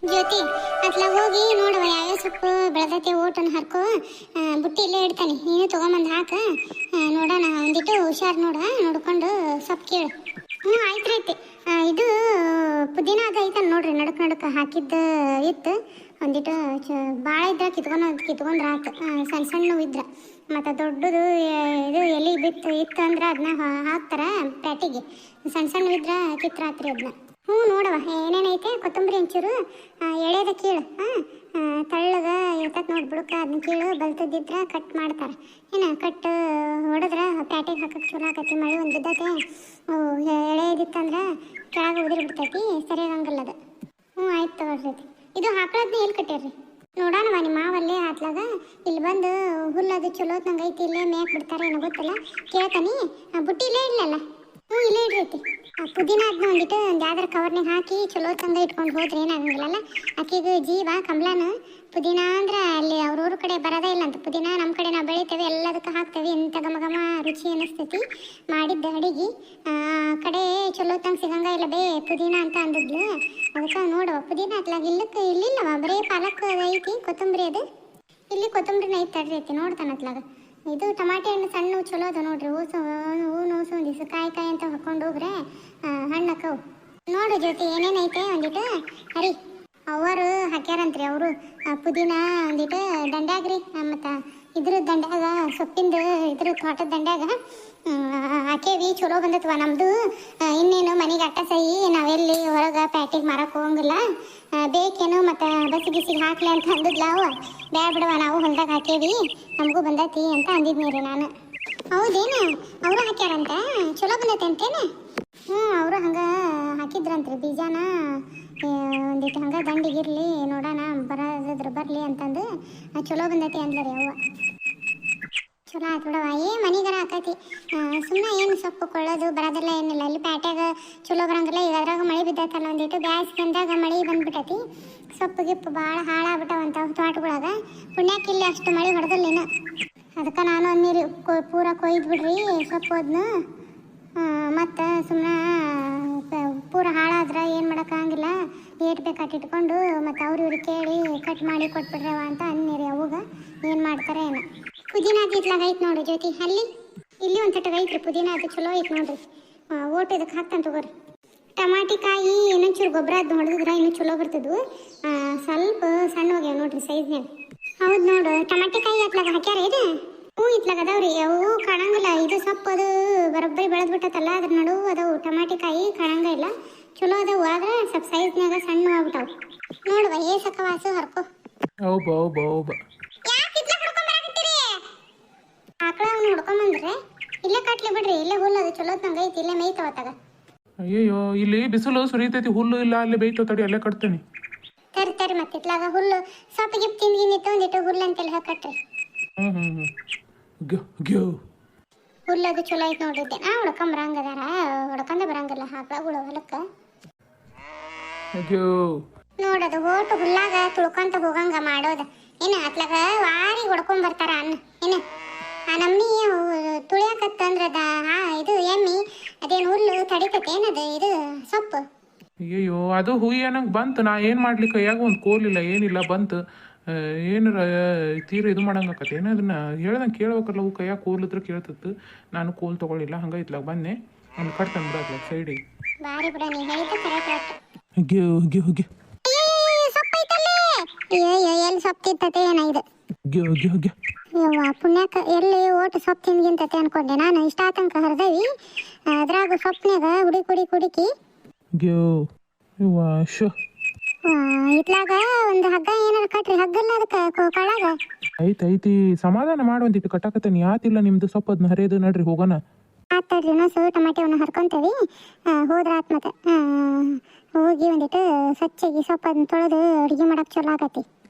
ಜ್ಯೋತಿ ಅತ್ಲ ಹೋಗಿ ನೋಡುವ ಯಾವ್ಯಾವ ಸೊಪ್ಪು ಬೆಳೆದೈತೆ ಓಟನ್ನು ಹರ್ಕೋ. ಬುಟ್ಟಿ ಇಲ್ಲೇ ಇಡ್ತಾನೆ, ನೀನು ತೊಗೊಂಬಂದು ಹಾಕ. ನೋಡೋಣ, ಒಂದಿಟ್ಟು ಹುಷಾರು ನೋಡ್ಕೊಂಡು ಸೊಪ್ಪು ಕೇಳು. ಆಯ್ತು ರೈತಿ. ಇದು ಪುದೀನ ಅದು ಐತಲ್ಲ ನೋಡ್ರಿ, ನಡಕ್ಕೆ ಹಾಕಿದ್ದು ಇತ್ತು. ಒಂದಿಟ್ಟು ಭಾಳ ಇದ್ರೆ ಕಿತ್ಕೊಂಡ್ರೆ ಆಯ್ತು. ಸಣ್ಣ ಸಣ್ಣವು ಇದ್ರೆ ಮತ್ತು ದೊಡ್ಡದು ಇದು ಎಲೆ ಇತ್ತು ಅಂದ್ರೆ ಅದನ್ನ ಹಾಕ್ತಾರೆ ಪ್ಯಾಟಿಗೆ. ಸಣ್ಣ ಇದ್ರೆ ಕಿತ್ರಾತ್ರಿ ಅದನ್ನ. ನೋಡವ ಏನೇನೈತೆ. ಕೊತ್ತಂಬರಿ ಒಂಚೂರು ಎಳೆದ ಕೀಳು. ತಳ್ಳಗ ಇರ್ತೈತೆ ನೋಡಿ ಬುಡಕ, ಅದನ್ನ ಕೀಳು. ಬಲ್ತದ್ದಿದ್ರೆ ಕಟ್ ಮಾಡ್ತಾರೆ. ಕಟ್ ಹೊಡೆದ್ರೆ ಪ್ಯಾಟಿಗೆ ಹಾಕಕ್ಕೆ ಚಲೋ ಆಕೈತಿ. ಮಳೆ ಒಂದು ಬಿದ್ದೈತೆ, ಎಳೆದಿತ್ತಂದ್ರೆ ಕೆಳಗೆ ಉದಿರಿ ಬಿಡ್ತೈತಿ, ಸರಿಯಾಗಂಗಿಲ್ಲ ಅದು. ಆಯ್ತು ತಗೊಳ್ರಿ. ಇದು ಹಾಕ್ಳದ್ನ ಎಲ್ಲಿ ಕಟ್ಟಿರ್ರಿ? ನೋಡೋಣವ ನಿಮ್ಮ ಮಾವಲ್ಲೇ ಹಾತ್ಲಾಗ ಇಲ್ಲಿ ಬಂದು ಹುಲ್ಲದು ಚಲೋ ನಂಗೆ ಐತಿ, ಇಲ್ಲೇ ಮೇಕ್ ಬಿಡ್ತಾರೆ ಏನೋ ಗೊತ್ತಿಲ್ಲ. ಕೇಳ್ತಾನೆ. ಬುಟ್ಟಿ ಇಲ್ಲೇ ಇಲ್ಲಲ್ಲ? ಇಲ್ಲೇ ಇಡ್ರೈತಿ. ಪುದೀನ ಅದನ್ನ ಒಂದಿಟ್ಟು ಒಂದು ಯಾವ್ದಾರು ಕವರ್ನಾಗ ಹಾಕಿ ಚಲೋ ತಂಗ ಇಟ್ಕೊಂಡು ಹೋದ್ರೆ ಏನಾಗಂಗಿಲ್ಲಲ್ಲ. ಆಕೆಗೆ ಜೀವ ಕಮಲಾನ ಪುದೀನ ಅಂದ್ರೆ ಅಲ್ಲಿ ಅವ್ರವ್ರ ಕಡೆ ಬರೋದೇ ಇಲ್ಲ ಅಂತ. ಪುದೀನ ನಮ್ಮ ಕಡೆ ನಾವು ಬೆಳಿತೇವೆ, ಎಲ್ಲದಕ್ಕೆ ಹಾಕ್ತೇವೆ. ಎಂಥ ಘಮ ರುಚಿ ಅನ್ನಿಸ್ತೈತಿ ಮಾಡಿದ್ದ ಅಡಿಗೆ. ಕಡೆ ಚಲೋ ತಂಗ ಸಿಗಂಗ ಇಲ್ಲ ಬೇ ಪುದೀನ ಅಂತ ಅಂದಿದ್ಲು. ಅದಕ್ಕೆ ನೋಡುವ ಪುದೀನ ಅತ್ಲಾಗ ಇಲ್ಲಿಲ್ಲವ, ಬರೀ ಪಾಲಕ್ ಐತಿ, ಕೊತ್ತಂಬರಿ ಅದು. ಇಲ್ಲಿ ಕೊತ್ತಂಬರಿನ ಐತಿ ತಡ್ರೈತಿ, ನೋಡ್ತಾನೆ ಅತ್ಲಾಗ. ಇದು ಟಮಾಟೆ ಹಣ್ಣು ಸಣ್ಣ ಚಲೋ ಅದ ನೋಡ್ರಿ. ಹೂಸು ಒಂದಿವ್ಸ ಕಾಯಿ ಅಂತ ಹಾಕೊಂಡು ಹೋಗ್ರೆ ಹಣ್ಣಕ್ಕವು. ನೋಡು ಜ್ಯೋತಿ ಏನೇನೈತೆ ಒಂದಿಟ್ಟು ಹರಿ. ಅವರು ಹಾಕ್ಯಾರಂತ್ರಿ ಅವರು ಪುದೀನ ಒಂದಿಟ್ಟು ದಂಡ್ಯಾಗ್ರಿ. ಮತ್ತು ಇದ್ರ ದಂಡ್ಯಾಗ ಸೊಪ್ಪಿಂದು ಇದ್ರ ತೋಟದ ದಂಡ್ಯಾಗ ಹಾಕೇವಿ. ಚಲೋ ಬಂದತ್ವ ನಮ್ಮದು. ಇನ್ನೇನು ಮನೆಗೆ ಅಟ್ಟ ಸಹಿ, ನಾವೆಲ್ಲಿ ಹೊರಗೆ ಪ್ಯಾಟಿಗೆ ಮಾರಕ್ಕೆ ಹೋಗಂಗಿಲ್ಲ. ಬೇಕೇನು ಮತ್ತು ಬಸ್ಸಿಗೆ ಹಾಕ್ಲಿ ಅಂತ ಅಂದಿದ್ಲ ಅವ. ಬ್ಯಾಡ ಬಿಡವ, ನಾವು ಹೊಲ್ದಾಗ ಹಾಕೇವಿ, ನಮಗೂ ಬಂದೈತಿ ಅಂತ ಅಂದಿದ್ನಿ ರೀ ನಾನು. ಹೌದೇನು? ಅವರು ಹಾಕ್ಯಾರಂತ ಚಲೋ ಬಂದೈತೆ ಅಂತೇನೆ? ಅವರು ಹಂಗೆ ಹಾಕಿದ್ರಂತ್ರಿ ಬೀಜಾನ. ಒಂದಿಟ್ಟು ಹಂಗೆ ದಂಡಿಗಿರ್ಲಿ ನೋಡೋಣ, ಬರೋದ್ರ ಬರಲಿ ಅಂತಂದು ಚಲೋ ಬಂದೈತಿ ಅಂದ್ಲರಿ ಅವ್ವ. ಚಲೋ ಆಯ್ತು ಬಿಡವ, ಮನೆಗಾರ ಹಾಕೈತಿ. ಸುಮ್ಮನೆ ಏನು ಸೊಪ್ಪು ಕೊಳ್ಳೋದು ಬರೋದಿಲ್ಲ ಏನಿಲ್ಲ. ಇಲ್ಲಿ ಪ್ಯಾಟ್ಯಾಗ ಚಲೋ ಬರಂಗಿಲ್ಲ. ಈಗ ಅದ್ರಾಗ ಮಳೆ ಬಿದ್ದೈತಲ್ಲ ಒಂದಿಟ್ಟು, ಬ್ಯಾಸ್ಗಿಂದಾಗ ಮಳೆ ಬಂದ್ಬಿಟ್ಟೈತಿ. ಸೊಪ್ಪು ಗಿಪ್ಪು ಭಾಳ ಹಾಳಾಗ್ಬಿಟ್ಟವಂತ ತೋಟಗಳಾಗ. ಪುಣ್ಯಕ್ಕಿಲ್ಲಿ ಅಷ್ಟು ಮಳೆ ಹೊಡೆದಿಲ್ಲ. ಅದಕ್ಕೆ ನಾನು ಅಂದಿರಿ ಪೂರ ಕೊಯ್ದು ಬಿಡ್ರಿ ಸೊಪ್ಪು ಅದನ್ನ. ಮತ್ತು ಸುಮ್ಮನೆ ಪೂರ ಹಾಳಾದ್ರೆ ಏನು ಮಾಡೋಕ್ಕಾಗಿಲ್ಲ, ಏಟ್ ಬೇಕಾಟ್ ಇಟ್ಕೊಂಡು ಮತ್ತು ಇವ್ರಿಗೆ ಕೇಳಿ ಕಟ್ ಮಾಡಿ ಕೊಟ್ಬಿಡ್ರವ ಅಂತ ಅನ್ನಿರಿ. ಅವಾಗ ಏನು ಮಾಡ್ತಾರೆ ಏನೋ. ಪುದೀನ ಅದು ಇತ್ಲಾಗ ಐತೆ ನೋಡಿ ಜ್ಯೋತಿ, ಅಲ್ಲಿ ಇಲ್ಲಿ ಒಂದು ತಟ್ಟಗೆ ಐತ್ರಿ ಪುದೀನ. ಅದು ಚಲೋ ಐತೆ ನೋಡ್ರಿ. ಓಟು ಇದಕ್ಕೆ ಹಾಕ್ತಾನೆ ತಗೋರಿ. ಟಮಾಟಿ ಕಾಯಿ ಇನ್ನೊಂಚೂರು ಗೊಬ್ಬರ ಅದು ಹೊಡೆದಿದ್ರೆ ಇನ್ನೂ ಚಲೋ ಬರ್ತಿದ್ವು. ಸ್ವಲ್ಪ ಸಣ್ಣ ಹೋಗ್ಯಾವ ನೋಡ್ರಿ ಸೈಜ್ನಾಗ. ಹೌದು ನೋಡು, ಟಮಾಟಿ ಕಾಯಿ ಅತ್ಲಾಗ ಹಾಕ್ಯಾರ ಇದು. ಇತ್ಲಾಗ ಅದಾವ್ರಿ, ಅವು ಕಾಣಂಗಿಲ್ಲ. ಇದು ಸೊಪ್ಪು ಅದು ಬರೋಬ್ಬರಿ ಬೆಳೆದ್ಬಿಟ್ಟತ್ತಲ್ಲ, ಅದ್ರ ನಡುವು ಅದಾವು. ಟಮಾಟಿ ಕಾಯಿ ಕಾಣಂಗ ಇಲ್ಲ, ಚಲೋ ಅದಾವು. ಆದ್ರೆ ಸ್ವಲ್ಪ ಸೈಜ್ನಾಗ ಸಣ್ಣ ಆಗ್ಬಿಟ್ಟಾವು. ನೋಡುವ ಏಸಕ್ಕ ವಾಸು ಹರ್ಕೋ. ಆಕಳ ಅವ್ನು ಹುಡ್ಕೊಂಬಂದ್ರೆ ಇಲ್ಲೇ ಕಟ್ಲಿ ಬಿಡ್ರಿ, ಇಲ್ಲೇ ಹುಲ್ಲು ಅದು ಚಲೋ ತಂಗ ಐತಿ, ಇಲ್ಲೇ ಮೇಯ್ತಾವತ್ತಾಗ. ಅಯ್ಯೋ, ಇಲ್ಲಿ ಬಿಸಿಲು ಸುರಿತೈತಿ, ಹುಲ್ಲು ಇಲ್ಲ, ಅಲ್ಲಿ ಬೇಯ್ತೋ ತಡಿ, ಅಲ್ಲೇ ಕಟ್ತೇನೆ. ತರಿ ಮತ್ತೆ ಇತ್ಲಾಗ ಹುಲ್ಲು ಸೊಪ್ಪು ಗಿಪ್ ತಿಂದಿತ್ತು ಒಂದಿಟ್ಟು ಹುಲ್ಲು ಅಂತೆಲ್ಲ ಹಾಕಟ್ರಿ. ಹುಲ್ಲದು ಚಲೋ ಐತಿ ನೋಡಿದ್ದೆ. ಹುಡ್ಕೊಂಬರಂಗದಾರ, ಹುಡ್ಕೊಂಡ ಬರಂಗಿಲ್ಲ ಆಕಳಗಳು ಹೊಲಕ್ಕೆ. ನೋಡೋದು ಹೋಟು ಹುಲ್ಲಾಗ ತುಳ್ಕೊಂತ ಹೋಗಂಗ ಮಾಡೋದ. ಏನು ಅತ್ಲಾಗ ವಾರಿ ಹೊಡ್ಕೊಂಡ್ ಬರ್ತಾರ ಅನ್ನ. ಏನು ನಮ್ಮಿ ತುಳಿಯಾಕತ್ತಂದ್ರದ ಇದು ಎಮ್ಮಿ ಅದೇನು ಹುಲ್ಲು ತಡಿತೈತೆ ಏನದು ಇದು ಸೊಪ್ಪು. ಅಯ್ಯೋ, ಅದು ಹುಯ್ಯನಂಗೆ ಬಂತು. ನಾ ಏನು ಮಾಡ್ಲಿಕ್ಕೆ ಕೈಯಾಗ ಒಂದು ಕೋಲಿಲ್ಲ ಏನಿಲ್ಲ, ಬಂತು. ಏನಾರ ತೀರ ಇದು ಮಾಡಂಗಕತ್ತೆ ಏನು, ಅದನ್ನ ಹೇಳ್ದಂಗೆ ಕೇಳ್ಬೇಕಲ್ಲ. ಅವು ಕೈಯಾಗ ಕೋಲಿದ್ರೆ ಕೇಳ್ತಿತ್ತು. ನಾನು ಕೋಲ್ ತೊಗೊಳಿಲ್ಲ, ಹಂಗೆ ಇತ್ಲಾಗ ಬನ್ನೆ ಅವ್ನು ಕಟ್ತಾನೆ ಬಿಡತ್ಲಾಗ ಸೈಡಿಗೆ. ಬಾರಿ ಬಿಡ, ನೀ ಹೇಳಿದ್ದು ಕರೆಕ್ಟ್. ಎಲ್ಲಿ ಸೊಪ್ಪು ತಿಂತತೆ ಏನಾಗಿದೆ ಯವ್ವ ಪುಣ್ಯಕ. ಎಲ್ಲಿ ಓಟು ಸೊಪ್ಪು ತಿಂದ್ಗಿಂತತೆ ಅನ್ಕೊಂಡೆ ನಾನು. ಇಷ್ಟ ಆತಂಕ ಹರಿದವಿ ಅದ್ರಾಗ ಸೊಪ್ಪನ್ಯಾಗ ಹುಡುಕಿ ಇತ್ಲಾಗ ಒಂದು ಹಗ್ಗ ಏನಾರ ಕಟ್ರಿ. ಹಗ್ಗಲ್ಲ ಅದಕ್ಕೆ ಕಳಾಗ ಐತಿ ಸಮಾಧಾನ ಮಾಡುವಂತಿತ್ತು. ಕಟ್ಟಾಕತ್ತೇನೆ ಯಾತಿಲ್ಲ ನಿಮ್ದು ಸೊಪ್ಪು ಅದನ್ನ ಹರಿಯೋದು. ನಡ್ರಿ ಹೋಗೋಣ. ಆತಡ್ರಿ, ನಸು ಟಮಾಟೆವನ್ನ ಹರ್ಕೊಂತೇವಿ. ಹೋದ್ರ ಆತ್ ಮತ್ತೆ ಹೋಗಿ ಒಂದಿಟ್ಟು ಸ್ವಚ್ಛಗಿ ಸೊಪ್ಪು ಅದನ್ನ ತೊಳೆದು ಅಡುಗೆ ಮಾಡಕ್ಕೆ ಚಲೋ ಆಗತಿ.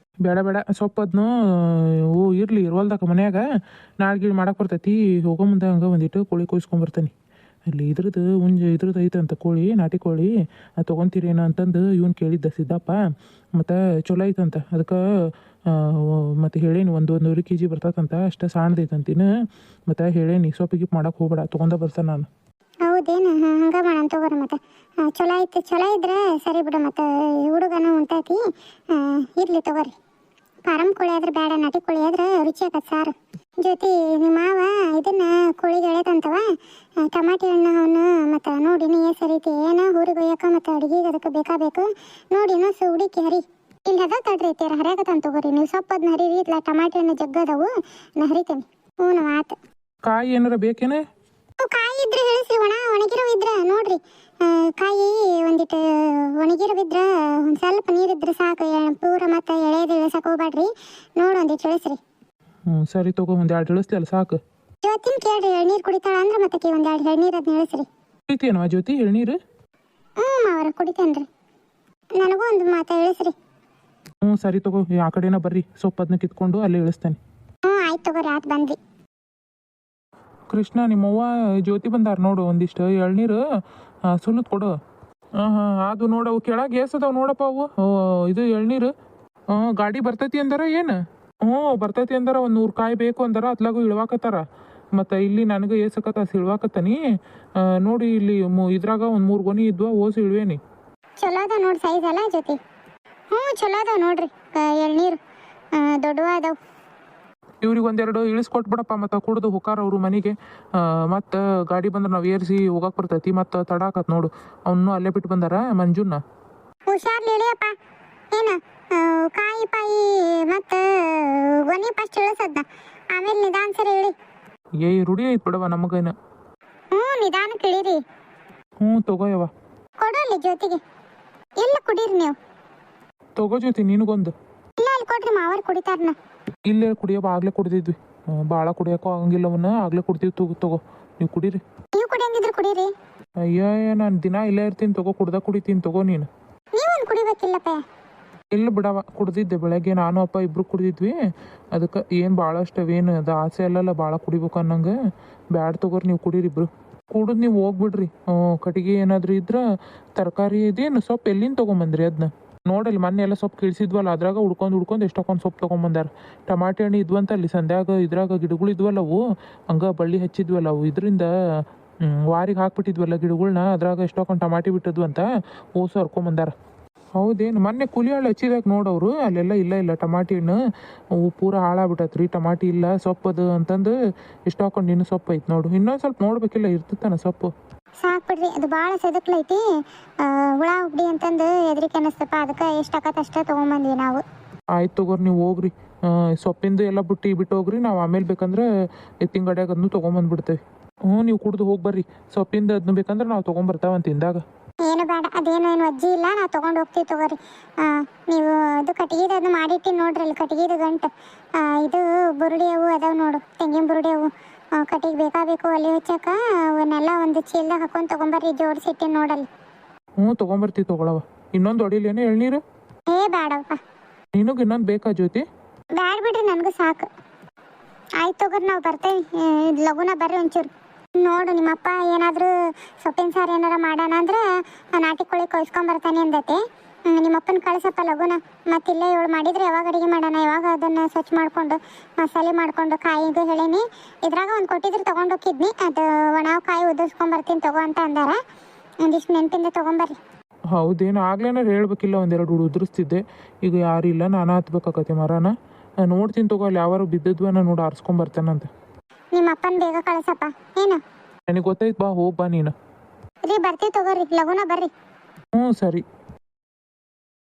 ಬೇಡ ಸೊಪ್ಪು ಅದನ್ನು ಇರ್ಲಿ ಇರುವಲ್ದಾಕ ಮನ್ಯಾಗ ನಾಳೆ ಮಾಡಕ್ಕೆ ಬರ್ತೈತಿ. ಹೋಗೋ ಮುಂದೆ ಹಂಗೆ ಒಂದಿಟ್ಟು ಕೋಳಿ ಕೊಯ್ಸ್ಕೊಂಬರ್ತೇನೆ. ಅಲ್ಲಿ ಇದ್ರದ್ದು ಐತಂತ ಕೋಳಿ, ನಾಟಿ ಕೋಳಿ. ತೊಗೊತೀರೇನೋ ಅಂತಂದು ಇವನು ಕೇಳಿದ್ದ ಸಿದ್ದಪ್ಪ. ಮತ್ತು ಚಲೋ ಐತಂತ. ಅದಕ್ಕೆ ಮತ್ತು ಹೇಳೇನಿ 1.5 kg ಬರ್ತದಂತ. ಅಷ್ಟು ಸಣ್ಣದೈತಂತಿನ. ಮತ್ತು ಹೇಳೇನಿ ಸೊಪ್ಪು ಗಿಪ್ ಮಾಡಕ್ಕೆ ಹೋಗ್ಬೇಡ, ತೊಗೊಂಡ ಬರ್ತಾನೆ ನಾನು. ಹೌದೇನು ಹಂಗೆ ಮಾಡೋಣ ತಗೋರಿ ಮತ್ತೆ ಚಲೋ ಐತಿ, ಚಲೋ ಇದ್ರೆ ಸರಿ ಬಿಡು. ಮತ್ತು ಹುಡುಗನ ಉಂಟೈತಿ, ಇರಲಿ ತಗೋರಿ. ಫಾರಂ ಕೋಳಿ ಆದ್ರೆ ಬೇಡ, ನಾಟಿ ಕೋಳಿ ಆದ್ರೆ ರುಚಿ ಆಗತ್ತೆ ಸಾರು. ಜೊತೆ ನಿಮ್ಮ ಮಾವ ಇದನ್ನ ಕೋಳಿಗೆ ಎಳೆದಂತವ ಟಮಾಟಿ ಹಣ್ಣು ಅವನು ಮತ್ತು ನೋಡಿ ನೀ ಸರಿತಿ ಏನು ಊರಿಗೆ ಒಯ್ಯಕ ಮತ್ತು ಅಡುಗೆಗೆ ಅದಕ್ಕೆ ಬೇಕಾ ನೋಡಿ ಇನ್ನೂ ಹುಡುಕಿ ಹರಿ ಇಲ್ಲಿ ಅದ ತಡ್ರಿ ತೀರ ಹರಿಯಾಗತ್ತಂತ ತಗೋರಿ. ನೀವು ಸ್ವಲ್ಪ ಅದನ್ನ ಹರಿರಿ, ಇಲ್ಲ ಟಮಾಟಿ ಹಣ್ಣು ಜಗ್ಗದವು ನಾ ಹರಿತೇನೆ. ಹ್ಞೂ ಆತು. ಕಾಯಿ ಏನಾರ ಬೇಕೇನೆ? ಕಾಯಿ ಇದ್ರೆ ಹೇಳಿಸ್ರಿ, ಒಣಗಿರೋ ಇದ್ರೆ ನೋಡ್ರಿ. ಕಾಯಿ ಒಂದಿಟ್ಟು ಒಣಗಿರವಿದ್ರೆ ಒಂದು ಸ್ವಲ್ಪ ನೀರಿದ್ರೆ ಸಾಕು, ಪೂರ ಮತ್ತು ಎಳೆದು ಇಳಿಸಕ್ಕೆ ಹೋಗ್ಬೇಡ್ರಿ. ನೋಡಿ ಒಂದಿಟ್ಟು ಇಳಿಸ್ರಿ. ಸರಿ ತಗೋ, ಒಂದು 2 ಇಳಿಸ್ಲಿ ಅಲ್ಲ ಸಾಕು. ಜ್ಯೋತಿನ ಕೇಳ್ರಿ, ಎಳ್ನೀರು ಕುಡಿತಾಳ ಅಂದ್ರೆ ಮತ್ತೆ ಒಂದು 2 ಎಳ್ನೀರು ಅದನ್ನ ಇಳಿಸ್ರಿ. ಕುಡಿತೇನವ ಜ್ಯೋತಿ ಎಳ್ನೀರು? ಮಾವರ ಕುಡಿತೇನ್ರಿ. ನನಗೂ ಒಂದು ಮಾತು ಇಳಿಸ್ರಿ. ಸರಿ ತಗೋ, ಆ ಕಡೆನ ಬರ್ರಿ, ಸೊಪ್ಪು ಅದನ್ನ ಕಿತ್ಕೊಂಡು ಅಲ್ಲೇ ಇಳಿಸ್ತೇನೆ. ಆಯ್ತು ತಗೋರಿ, ಆತು ಬಂದ್ರಿ. ಕೃಷ್ಣ ನಿಮ್ಮವ್ವ ಜ್ಯೋತಿ ಬಂದಾರ ನೋಡು, ಒಂದಿಷ್ಟು ಎಳ್ನೀರು ಸುಲಿದ್ ಕೊಡು. ಅದು ನೋಡವು ಕೆಳಗೆ ಏಸದವು ನೋಡಪ್ಪ ಅವು. ಇದು ಎಳ್ನೀರು ಗಾಡಿ ಬರ್ತೈತಿ ಅಂದಾರ ಏನು? ಬರ್ತೈತಿ ಅಂದಾರ. ಒಂದು 100 ಕಾಯಿ ಬೇಕು ಅಂದಾರ, ಅತ್ಲಾಗೂ ಇಳ್ವಾಕತ್ತಾರ. ಮತ್ತು ಇಲ್ಲಿ ನನಗೆ ಏಸಕತ್ತ ಇಳ್ವಾಕತ್ತಾನಿ ನೋಡಿ. ಇಲ್ಲಿ ಇದ್ರಾಗ ಒಂದು 3 ಗೊನಿ ಇದ್ವಾ, ಓಸು ಇಳ್ವೇನಿ. ಚಲೋ ಅದ ನೋಡಿ ಸೈಜ್ ಅಲ್ಲ ಜ್ಯೋತಿ? ಚಲೋ ಅದಾವ ನೋಡ್ರಿ ಎಳ್ನೀರು, ದೊಡ್ಡವ ಅದಾವ. ಇವ್ರಿಗೆ 1-2 ಇಳಿಸ್ಕೊಟ್ಬಿಡಪ್ಪ, ಮತ್ತು ಕುಡ್ದು ಹೋಕಾರ ಅವರು ಮನೆಗೆ. ಮತ್ತು ಗಾಡಿ ಬಂದ್ರೆ ನಾವು ಏರಿಸಿ ಹೋಗಕ್ಕೆ ಬರ್ತೈತಿ. ಮತ್ತು ತಡಾಕತ್ ನೋಡು, ಅವನು ಅಲ್ಲೇ ಬಿಟ್ಟು ಬಂದಾರ ಮಂಜುನ. ಹುಷಾರ್ಲಿ ಇಳಿಯಪ್ಪ. ಏನು ಕಾಯಿ ಪಾಯಿ ಮತ್ತು ಗೊನಿ ಫಸ್ಟ್ ಇಳಿಸದ್ನ, ಆಮೇಲೆ ನಿಧಾನ ಸರಿ ಇಳಿ. ರೂಢಿ ಐತ್ ಬಿಡವ ನಮಗೇನ. ನಿಧಾನಕ್ಕೆ ಇಳಿರಿ. ತಗೋಯವ. ಕೊಡೋಲ್ಲಿ ಜ್ಯೋತಿಗೆ. ಎಲ್ಲ ಕುಡೀರಿ ನೀವು. ತಗೋ ಜ್ಯೋತಿ ನಿನಗೊಂದು. ಇಲ್ಲ ಅಲ್ಲಿ ಕೊಡ್ರಿ, ಮಾವರು ಕುಡಿತಾರನ. ಇಲ್ಲೇ ಕುಡಿಯವ, ಆಗ್ಲೇ ಕುಡ್ದಿದ್ವಿ. ಭಾಳ ಕುಡಿಯೋಕ್ಕೂ ಆಗಂಗಿಲ್ಲವನ್ನ, ಆಗ್ಲೇ ಕುಡ್ತೀವಿ. ತಗೋ ನೀವು ಕುಡೀರಿ. ನೀವು ಕುಡಿಯಂಗಿದ್ರೆ ಕುಡೀರಿ. ಅಯ್ಯ ನಾನು ದಿನ ಇಲ್ಲೇ ಇರ್ತೀನಿ, ತಗೋ ಕುಡಿತೀನಿ. ತಗೋ ನೀನು. ನೀವೊಂದು ಕುಡಿಬೇಕಿಲ್ಲಪ್ಪ. ಇಲ್ಲ ಬಿಡವ, ಕುಡ್ದಿದ್ದೆ ಬೆಳಗ್ಗೆ, ನಾನು ಅಪ್ಪ ಇಬ್ರು ಕುಡ್ದಿದ್ವಿ. ಅದಕ್ಕೆ ಏನು ಭಾಳಷ್ಟು ಅವೇನು ಅದು ಆಸೆ ಅಲ್ಲಲ್ಲ ಭಾಳ ಕುಡಿಬೇಕು ಅನ್ನಂಗೆ. ಬ್ಯಾಡ್ ತಗೋರಿ, ನೀವು ಕುಡೀರಿ ಇಬ್ರು. ಕುಡಿದು ನೀವು ಹೋಗ್ಬಿಡ್ರಿ. ಕಟ್ಟಿಗೆ ಏನಾದರೂ ಇದ್ರೆ ತರಕಾರಿ ಇದೇನು ಸೊಪ್ಪು ಎಲ್ಲಿಂದ ತೊಗೊಂಬಂದ್ರಿ ಅದನ್ನ? ನೋಡಲ್ಲಿ ಮೊನ್ನೆ ಎಲ್ಲ ಸೊಪ್ಪು ಕೀಳ್ಸಿದ್ವಲ್ಲ, ಅದ್ರಾಗ ಹುಡ್ಕೊಂಡು ಎಷ್ಟೊಂದು ಸೊಪ್ಪು ತೊಗೊಂಬಂದಾರ. ಟಮಾಟೆ ಹಣ್ಣು ಇದ್ವಂತ ಅಲ್ಲಿ ಸಂಧ್ಯಾಗ, ಇದ್ರಾಗ ಗಿಡಗಳು ಇದ್ವಲ್ಲ ಅವು, ಹಂಗೆ ಬಳ್ಳಿ ಹಚ್ಚಿದ್ವಲ್ಲ ಅವು, ಇದರಿಂದ ವಾರಿಗೆ ಹಾಕ್ಬಿಟ್ಟಿದ್ವಲ್ಲ ಗಿಡಗಳ್ನ, ಅದ್ರಾಗ ಎಷ್ಟೊಂದು ಟಮಾಟಿ ಬಿಟ್ಟಿದ್ವು ಅಂತ ಓಸು ಹರ್ಕೊಂಬಂದಾರ. ಹೌದೇನು? ಮೊನ್ನೆ ಕೂಲಿ ಹಳ್ಳಿ ಹಚ್ಚಿದಾಗ ನೋಡೋರು ಅಲ್ಲೆಲ್ಲ ಇಲ್ಲ ಟಮಾಟಿ ಹಣ್ಣು, ಅವು ಪೂರ ಹಾಳಾಗ್ಬಿಟ್ಟತ್ರಿ, ಟಮಾಟಿ ಇಲ್ಲ ಸೊಪ್ಪದು ಅಂತಂದು ಇಷ್ಟು ಹಾಕೊಂಡು ಇನ್ನೂ ಸೊಪ್ಪು ಐತೆ ನೋಡು. ಇನ್ನೊಂದು ಸ್ವಲ್ಪ ನೋಡ್ಬೇಕಿಲ್ಲ, ಇರ್ತಿತ್ತಾನ ಸೊಪ್ಪು. ಸಾಕು ಬಿಡ್ರಿ, ಅದು ಭಾಳ ಸೆದಕ್ಲೈತಿ. ಹುಳ ಹುಬ್ಡಿ ಅಂತಂದು ಎದ್ರಿಕೆ ಅನ್ನಿಸ್ತಪ್ಪ, ಅದಕ್ಕೆ ಎಷ್ಟು ಆಕತ್ತೆ ಅಷ್ಟೇ ತೊಗೊಂಬಂದ್ವಿ ನಾವು. ಆಯ್ತು ತಗೋರಿ, ನೀವು ಹೋಗ್ರಿ. ಸೊಪ್ಪಿಂದು ಎಲ್ಲ ಬಿಟ್ಟು ಹೋಗ್ರಿ. ನಾವು ಆಮೇಲೆ ಬೇಕಂದ್ರೆ ಎತ್ತಿನ ಗಡ್ಯಾಗ ಅದನ್ನು ತೊಗೊಂಬಂದ್ಬಿಡ್ತೇವೆ. ನೀವು ಕುಡ್ದು ಹೋಗಿ ಬರ್ರಿ. ಸೊಪ್ಪಿಂದ ಅದನ್ನ ಬೇಕಂದ್ರೆ ನಾವು ತೊಗೊಂಬರ್ತಾವಂತ ಇಂದಾಗ. ಏನು ಬೇಡ, ಅದೇನು ಅಜ್ಜಿ ಇಲ್ಲ, ನಾವು ತೊಗೊಂಡು ಹೋಗ್ತೀವಿ ತಗೋರಿ. ನೀವು ಅದು ಕಟ್ಟಿಗೆದು ಅದನ್ನ ಮಾಡಿಟ್ಟಿನಿ ನೋಡ್ರಿ, ಅಲ್ಲಿ ಕಟ್ಟಿಗೆದು ಗಂಟು. ಇದು ಬುರುಡಿ ಅವು ಅದಾವೆ ನೋಡು, ತೆಂಗಿನ ಬುರುಡಿ ಅವು. ಕಟ್ಟಿಗೆ ಬೇಕು ಒಲೆ ಹಚ್ಚಕ್ಕೆ ಅವನ್ನೆಲ್ಲ ಒಂದು ಚೀಲ್ದಾಗ ಹಾಕೊಂಡು ತೊಗೊಂಬರ್ರಿ, ಜೋಡಿಸಿಟ್ಟಿನಿ ನೋಡಲ್ಲಿ. ತೊಗೊಂಬರ್ತೀವಿ ತಗೊಳವ. ಇನ್ನೊಂದು ಹೊಡಿಲೇನು ಎಳ್ನೀರು? ಬೇಡಪ್ಪ. ನಿನಗೆ ಇನ್ನೊಂದು ಬೇಕಾ ಜ್ಯೋತಿ? ಬ್ಯಾಡ ಬಿಡ್ರಿ, ನನಗೂ ಸಾಕು. ಆಯ್ತು ತಗೋರಿ, ನಾವು ಬರ್ತೇವೆ. ಲಘುನ ಬರ್ರಿ ಒಂಚೂರು. ನೋಡು ನಿಮ್ಮಪ್ಪ ಏನಾದರೂ ಸೊಪ್ಪಿನ ಸಾರು ಏನಾರ ಮಾಡೋಣ ಅಂದ್ರೆ ನಾಟಿ ಕೋಳಿ ಕೊಯ್ಸ್ಕೊಂಬರ್ತಾನೆ ಅಂದೈತೆ. ನಿಮ್ಮಪ್ಪನ ಕಳಿಸಪ್ಪ ಲಘುನ. ಮತ್ತಿಲ್ಲೇ ಇವಳು ಮಾಡಿದರೆ ಯಾವಾಗ ಅಡುಗೆ ಮಾಡೋಣ, ಯಾವಾಗ ಅದನ್ನು ಸ್ವಚ್ಛ ಮಾಡಿಕೊಂಡು ಮಸಾಲೆ ಮಾಡಿಕೊಂಡು ಕಾಯಿಗೂ ಹೇಳೀನಿ. ಇದ್ರಾಗ ಒಂದು ಕೊಟ್ಟಿದ್ರೆ ತೊಗೊಂಡೋಗಿದ್ನಿ, ಅದು ಒಣಾವ್ ಕಾಯಿ ಉದುರ್ಸ್ಕೊಂಬರ್ತೀನಿ ತಗೋ ಅಂತ ಅಂದಾರ. ಒಂದಿಷ್ಟು ನೆನಪಿಂದ ತೊಗೊಂಬರ್ರಿ. ಹೌದೇನು? ಆಗ್ಲೇನಾರು ಹೇಳ್ಬೇಕಿಲ್ಲ, 1-2 ಉದುರಿಸ್ತಿದ್ದೆ. ಈಗ ಯಾರಿಲ್ಲ, ನಾನು ಹತ್ಬೇಕಾಕತ್ತೆ ಮರನ. ನೋಡ್ತೀನಿ ತಗೋ, ಅಲ್ಲಿ ಯಾವಾರು ಬಿದ್ದದ್ವನ ನೋಡಿ ಆರಿಸ್ಕೊಂಬರ್ತಾನಂತ. ನಿಮ್ಮ ಅಪ್ಪನ ಬೇಗ ಕಳಿಸಪ್ಪ. ಏನು? ನನಗೆ ಗೊತ್ತಾಯ್ತು, ಬಾ ಹೋಗಿ ಬಾ ನೀನು. ರೀ ಬರ್ತೀವಿ ತಗೋರಿ, ಲಘುನ ಬರ್ರಿ. ಸರಿ.